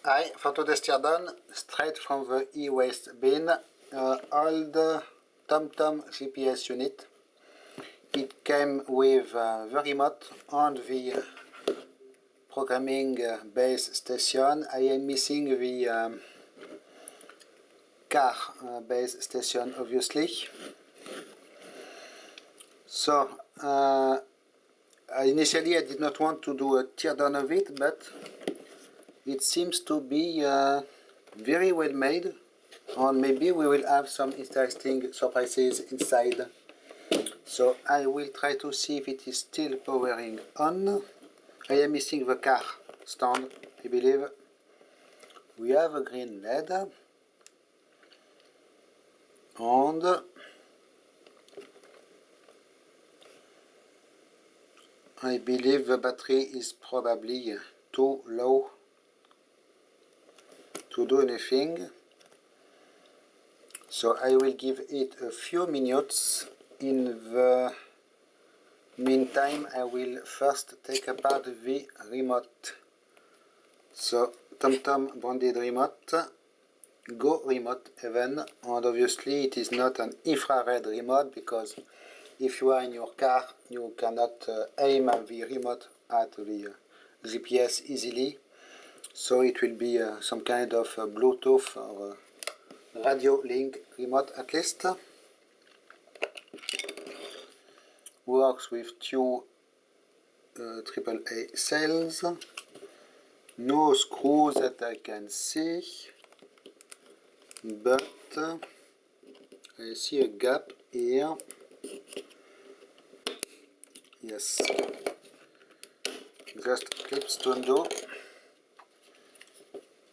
Hi, for today's teardown, straight from the e-waste bin, old TomTom GPS unit. It came with the remote and the programming base station. I am missing the car base station, obviously. So, initially I did not want to do a teardown of it, but it seems to be very well made, and maybe we will have some interesting surprises inside. So I will try to see if it is still powering on. I am missing the car stand, I believe. We have a green LED, and I believe the battery is probably too low to do anything. So I will give it a few minutes. In the meantime, I will first take apart the remote. So TomTom branded remote, Go remote even, and obviously it is not an infrared remote, because if you are in your car you cannot aim the remote at the GPS easily. So it will be some kind of Bluetooth or radio link remote at least. Works with two AAA cells. No screws that I can see, but I see a gap here. Yes, just clips to undo.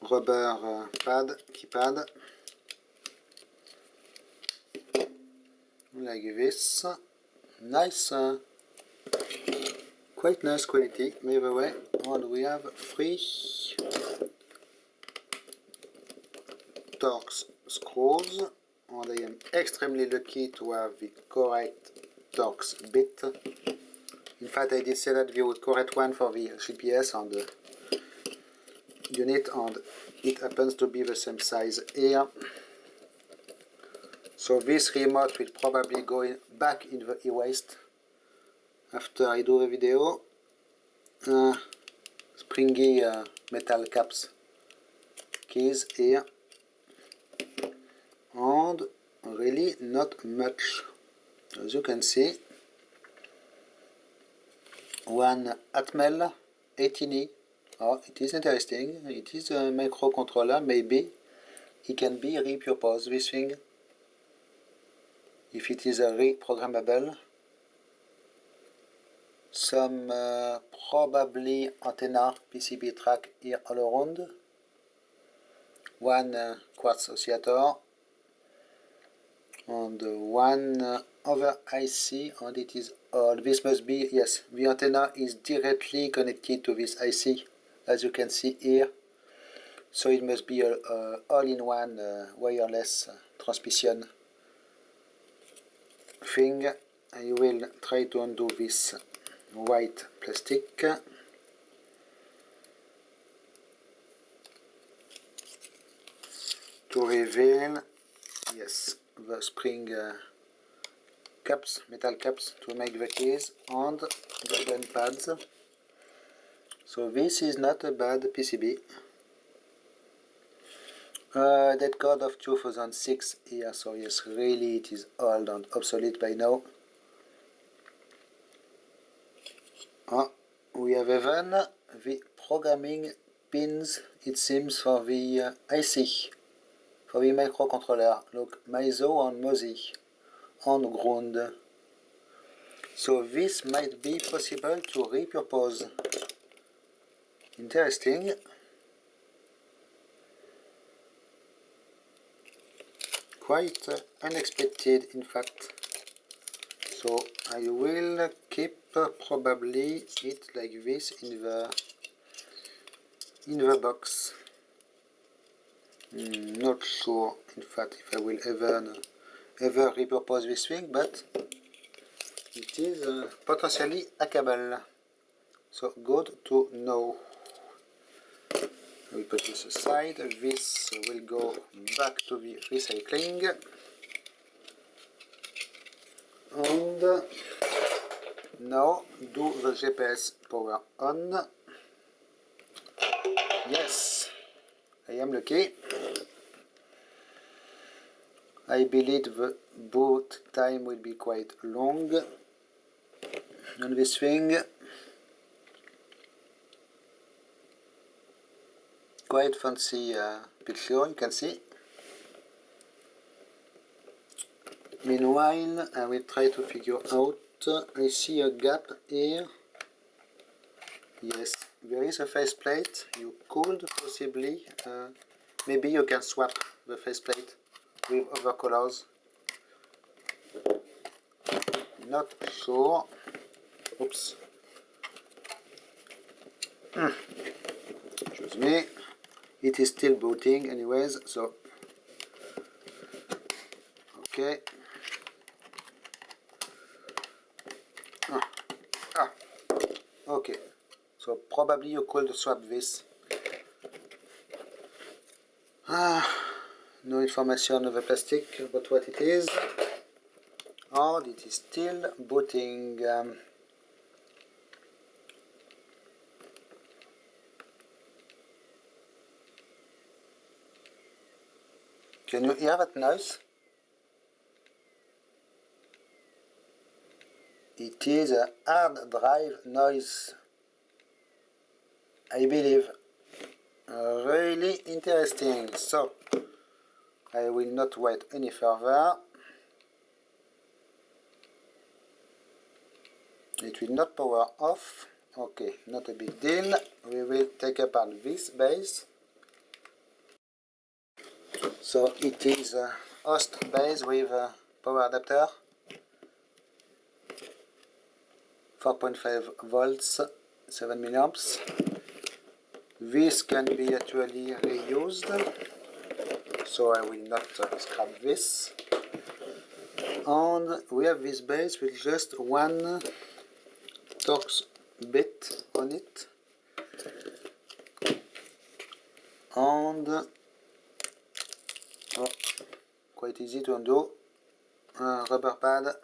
Rubber pad, keypad, like this. Nice, quite nice quality, by the way. And we have 3 Torx screws, and I am extremely lucky to have the correct Torx bit. In fact, I did select the correct one for the GPS and the unit, and it happens to be the same size here. So this remote will probably go back in the e-waste after I do the video. Springy metal caps keys here, and really not much. As you can see, one Atmel 18E. Oh, it is interesting. It is a microcontroller. Maybe it can be repurposed, this thing, if it is reprogrammable. Some probably antenna PCB track here all around. One quartz oscillator, and one other IC, and it is all. This must be, yes, the antenna is directly connected to this IC, as you can see here. So it must be a all-in-one wireless transmission thing. I will try to undo this white plastic. To reveal, yes, the spring caps, metal caps to make the keys, and golden pads. So this is not a bad PCB. That code of 2006 here, so yes, really it is old and obsolete by now. We have even the programming pins, it seems, for the IC, for the microcontroller. Look, MISO and MOSI, and ground. So this might be possible to repurpose. Interesting. Quite unexpected, in fact. So I will keep probably it like this in the box. Not sure, in fact, if I will ever repurpose this thing, but it is potentially hackable. So good to know. We put this aside. This will go back to the recycling. And now do the GPS power on. Yes, I am lucky. I believe the boot time will be quite long on this thing. Quite fancy picture, you can see. Meanwhile, I will try to figure out. I see a gap here. Yes, there is a faceplate. You could possibly, maybe you can swap the faceplate with other colors. Not sure. Oops. Excuse me. It is still booting anyways, so okay. Okay. So probably you could swap this. No information of the plastic about what it is. Oh, it is still booting. Can you hear that noise? It is a hard drive noise, I believe. Really interesting. So, I will not wait any further. It will not power off. Okay, not a big deal. We will take apart this base. So it is a host base with a power adapter, 4.5 volts, 7 milliamps. This can be actually reused, so I will not scrap this. And we have this base with just one Torx bit on it, and quite easy to undo, a rubber pad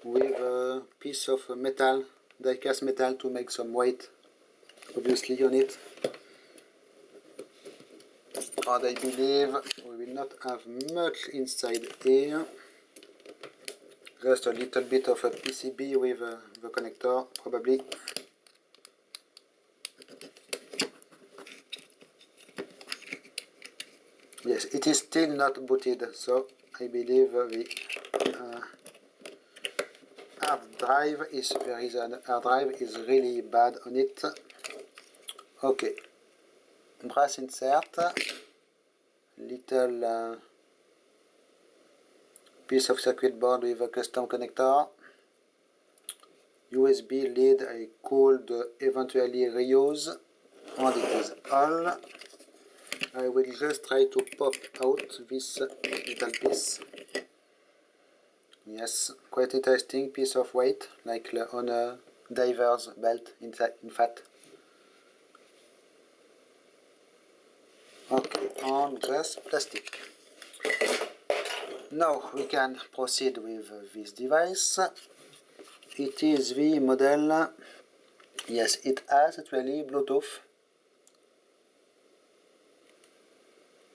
with a piece of metal, die-cast metal, to make some weight obviously on it. And I believe we will not have much inside here, just a little bit of a PCB with the connector probably. Yes, it is still not booted, so I believe the hard drive is really bad on it. Okay, brass insert, little piece of circuit board with a custom connector, USB lead I could eventually reuse, and it is all. I will just try to pop out this little piece. Yes, quite interesting piece of weight, like on a diver's belt in fact. Okay, on just plastic. Now we can proceed with this device. It is the model, yes, it has actually Bluetooth.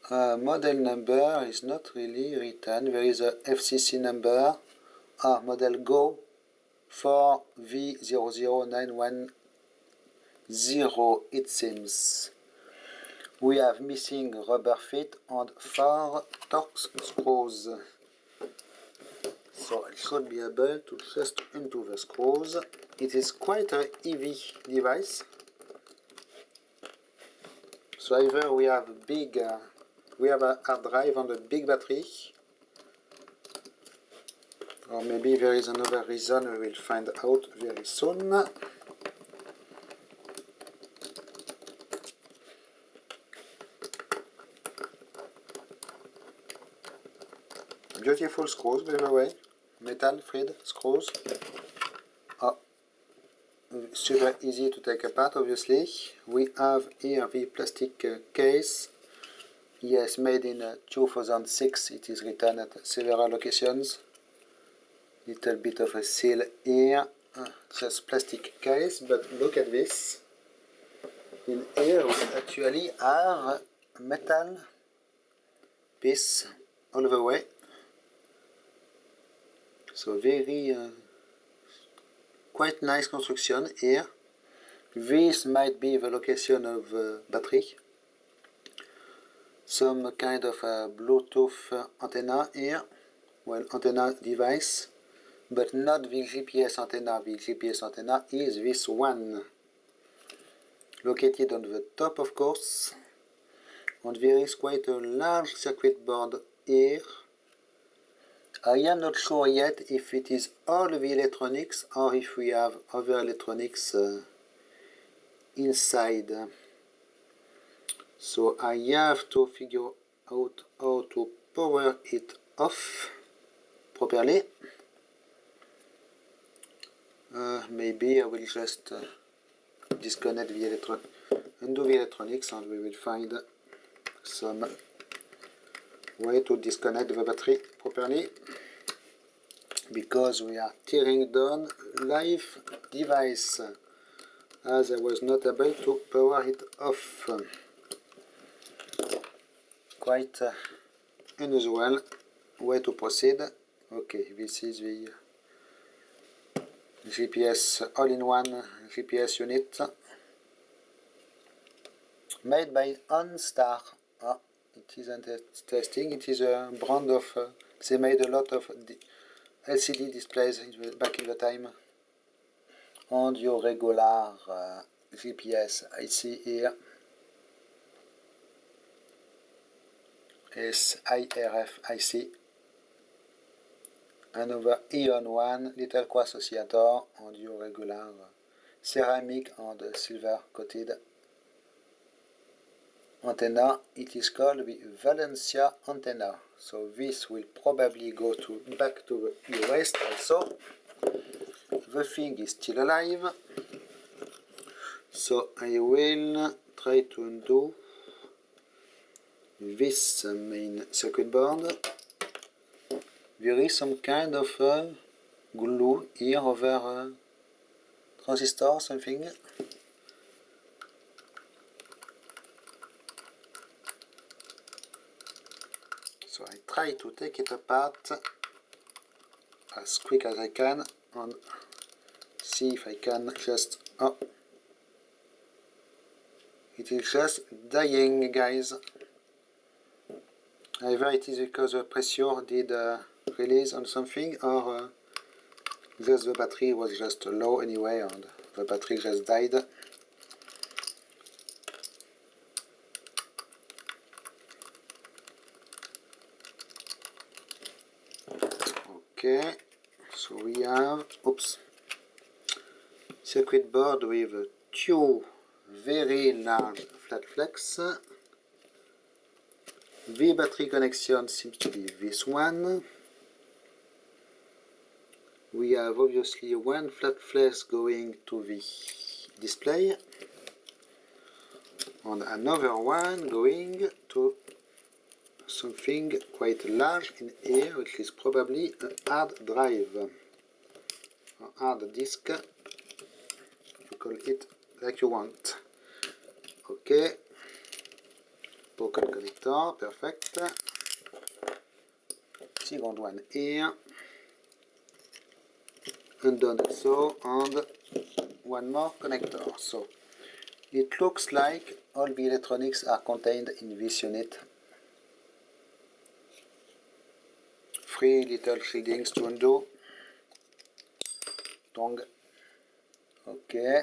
Model number is not really written. There is a FCC number. Model Go 4V00910, it seems. We have missing rubber feet and 4 Torx screws. So I should be able to just undo the screws. It is quite a heavy device. So either we have a hard drive and a big battery, or maybe there is another reason we will find out very soon. Beautiful screws, by the way, metal thread screws. Oh, super easy to take apart, obviously. We have here the plastic case. Yes, made in 2006. It is written at several locations. Little bit of a seal here. Just plastic case, but look at this. In here we actually have a metal piece all the way. So very quite nice construction here. This might be the location of the battery. Some kind of a Bluetooth antenna here, well, antenna device, but not the GPS antenna. The GPS antenna is this one, located on the top, of course, and there is quite a large circuit board here. I am not sure yet if it is all the electronics or if we have other electronics inside. So I have to figure out how to power it off properly. Maybe I will just disconnect the undo the electronics, and we will find some way to disconnect the battery properly, because we are tearing down live device, as I was not able to power it off. Quite unusual way to proceed. Okay, this is the GPS all-in-one GPS unit made by OnStar. It is interesting. It is a brand of. They made a lot of LCD displays back in the time. And your regular GPS IC here is IRF IC. Another Ion 1 little cross oscillator, and your regular ceramic and silver coated antenna. It is called the Valencia antenna. So this will probably go back to the waste also. The thing is still alive. So I will try to undo this main circuit board. There is some kind of glue here over transistor or something. So I try to take it apart as quick as I can and see if I can just... Oh, it is just dying, guys. Either it is because the pressure did release on something, or just the battery was just low anyway and the battery just died. Okay, so we have, oops, circuit board with two very large flat flex. The battery connection seems to be this one. We have obviously one flat flex going to the display and another one going to something quite large in here, which is probably a hard drive, a hard disk, you call it like you want. Okay, pocket connector, perfect. Second one here, and done so, and one more connector. So it looks like all the electronics are contained in this unit. 3 little shadings to undo. Tongue. Okay.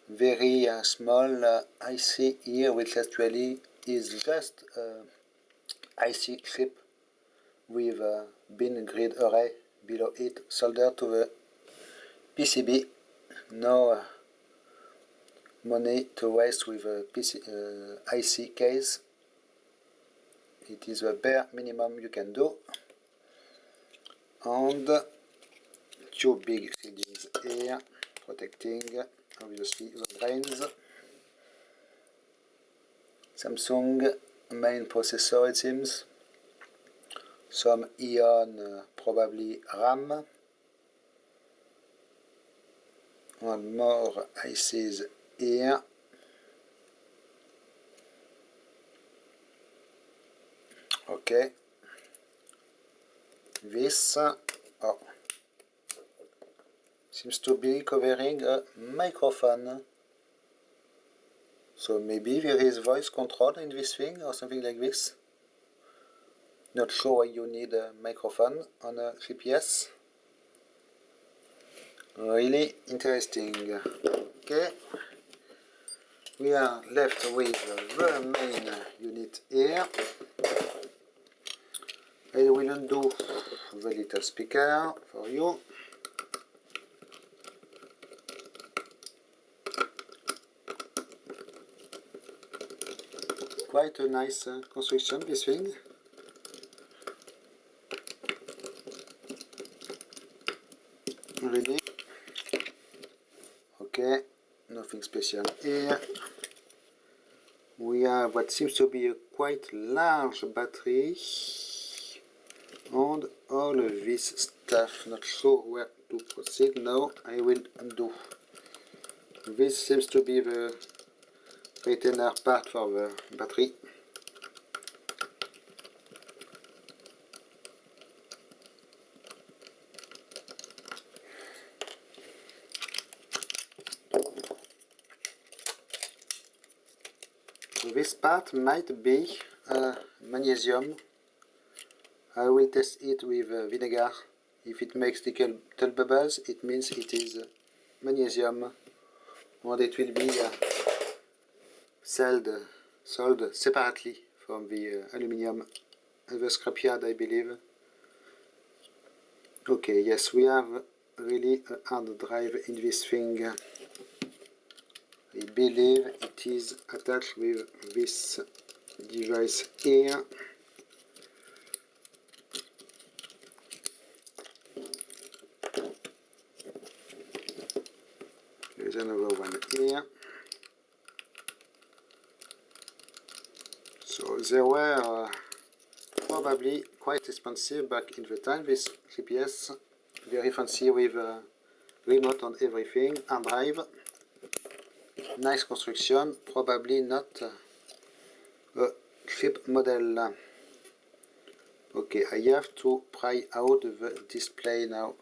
Very small IC here, which actually is just IC chip with a bin grid array below it, soldered to the PCB. No money to waste with a IC case. It is the bare minimum you can do. And two big readings here, protecting obviously the brains. Samsung main processor, it seems. Some Ion, probably RAM. And more ICs here. Okay. This seems to be covering a microphone. So maybe there is voice control in this thing or something like this. Not sure why you need a microphone on a GPS. Really interesting. Okay. We are left with the main unit here. I will undo the little speaker for you. Quite a nice construction, this thing. Ready? Okay, nothing special here. We have what seems to be a quite large battery and all of this stuff. Not sure where to proceed now. I will undo. This seems to be the retainer part for the battery. This part might be magnesium. I will test it with vinegar. If it makes little bubbles, it means it is magnesium, and it will be sold separately from the aluminium at the scrapyard, I believe. Okay, yes, we have really a hard drive in this thing. I believe it is attached with this device here. There's another one here. So they were probably quite expensive back in the time, this GPS. Very fancy with remote and everything, hard drive. Nice construction, probably not a cheap model. Okay, I have to pry out the display now,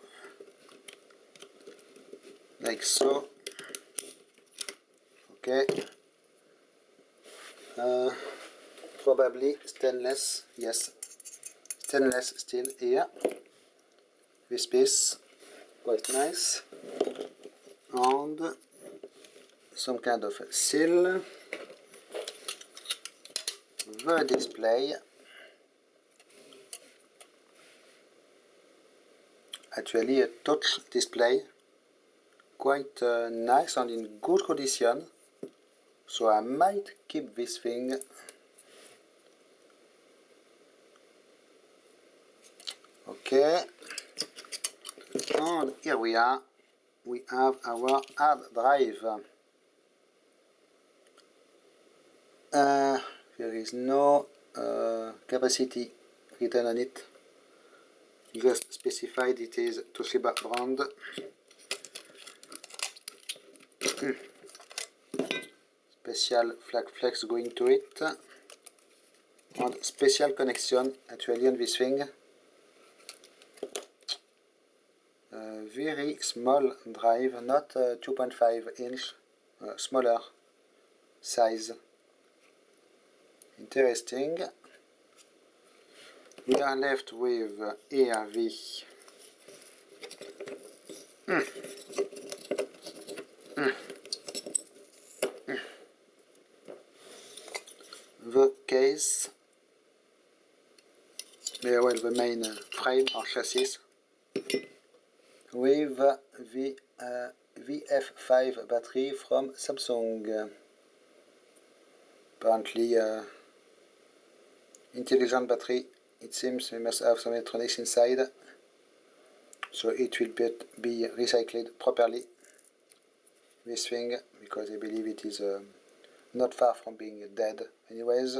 like so. Okay, probably stainless, yes, stainless steel here. This piece, quite nice, and some kind of seal. The display, actually a touch display, quite nice and in good condition, so I might keep this thing. Okay, and here we are, we have our hard drive. There is no capacity written on it, just specified it is Toshiba brand. Special flag flex going to it, and special connection actually on this thing. Very small drive, not 2.5 inch, smaller size. Interesting. We are left with here the case, well, the main frame or chassis, with the VF5 battery from Samsung. Apparently intelligent battery, it seems. We must have some electronics inside. so it will be recycled properly, this thing, because I believe it is not far from being dead anyways.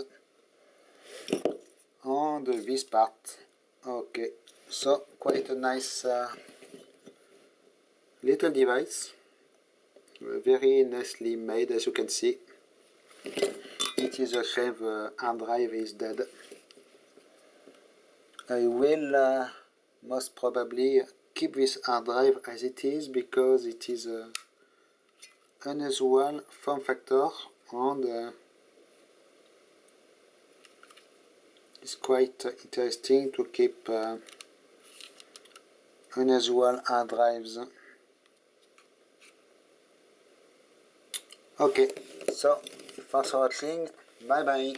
And this part, okay, so quite a nice little device, very nicely made, as you can see. It is a shame the hard drive is dead. I will most probably keep this hard drive as it is, because it is an unusual form factor, and it's quite interesting to keep unusual hard drives. Okay, so thanks for watching, bye bye.